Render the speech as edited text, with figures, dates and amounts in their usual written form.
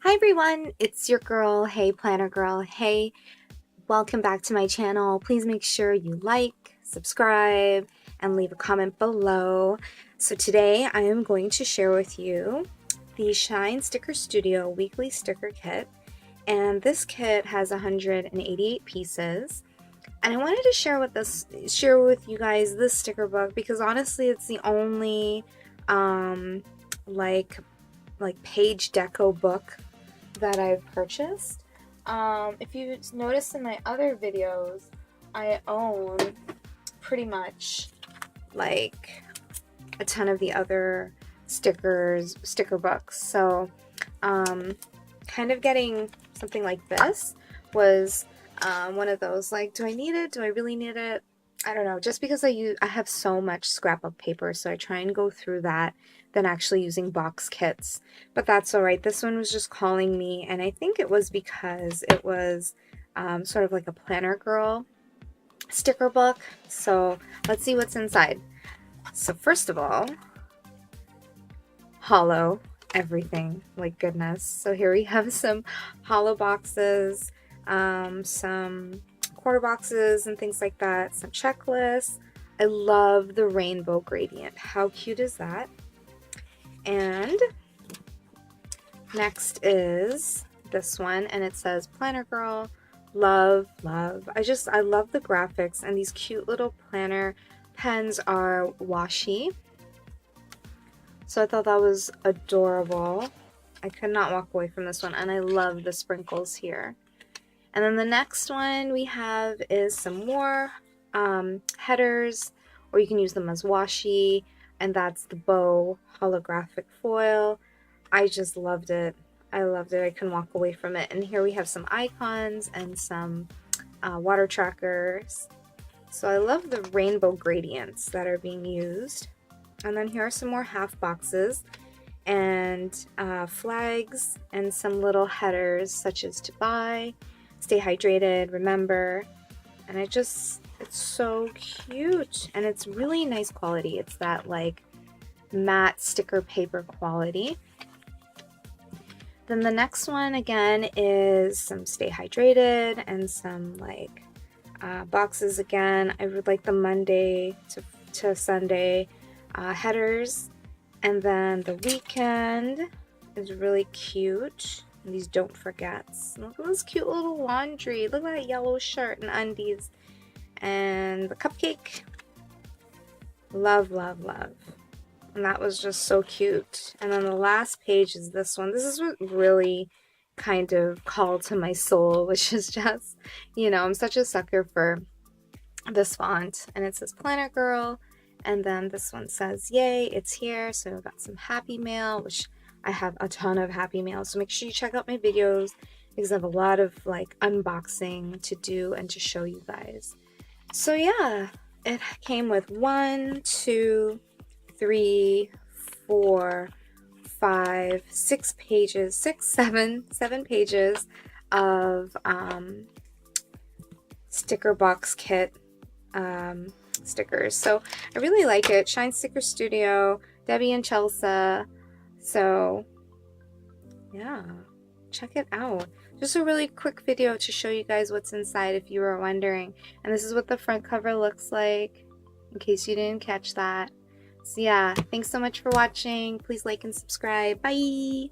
Hi everyone, it's your girl. Hey planner girl. Hey, welcome back to my channel. Please make sure you like, subscribe, and leave a comment below. So today I am going to share with you the Shine Sticker Studio weekly sticker kit, and this kit has 188 pieces. And I wanted to share with you guys this sticker book because honestly it's the only like page deco book that I've purchased. If you noticed in my other videos, I own pretty much like a ton of the other sticker books. So kind of getting something like this was one of those, like, do I need it? Do I really need it? I don't know, just because I have so much scrapbook paper, so I try and go through that than actually using box kits. But that's alright. This one was just calling me, and I think it was because it was sort of like a Planner Girl sticker book. So let's see what's inside. So first of all, hollow everything, like goodness. So here we have some hollow boxes, some quarter boxes and things like that, some checklists. I love the rainbow gradient. How cute is that? And next is this one, and it says Planner Girl, love, love. I love the graphics, and these cute little planner pens are washi. So I thought that was adorable. I could not walk away from this one, and I love the sprinkles here. And then the next one we have is some more headers, or you can use them as washi, and that's the bow holographic foil. I just loved it. I loved it. I couldn't walk away from it. And here we have some icons and some water trackers. So I love the rainbow gradients that are being used. And then here are some more half boxes and flags and some little headers such as to buy, stay hydrated, remember. And it's so cute, and it's really nice quality. It's that like matte sticker paper quality. Then the next one again is some stay hydrated and some like boxes again. I would like the Monday to Sunday headers, and then the weekend is really cute. And these don't forgets. Look at this cute little laundry. Look at that yellow shirt and undies. And the cupcake. Love, love, love. And that was just so cute. And then the last page is this one. This is what really kind of called to my soul, which is just, you know, I'm such a sucker for this font. And it says Planner Girl. And then this one says, yay, it's here. So I've got some Happy Mail, which I have a ton of Happy Mail. So make sure you check out my videos because I have a lot of like unboxing to do and to show you guys. So yeah, it came with 1, 2, 3, 4, 5, 6 pages, 7 pages of sticker box kit stickers. So I really like it. Shine Sticker Studio, Debbie and Chelsea. So yeah, check it out. Just a really quick video to show you guys what's inside if you were wondering. And this is what the front cover looks like, in case you didn't catch that. So yeah, thanks so much for watching. Please like and subscribe. Bye!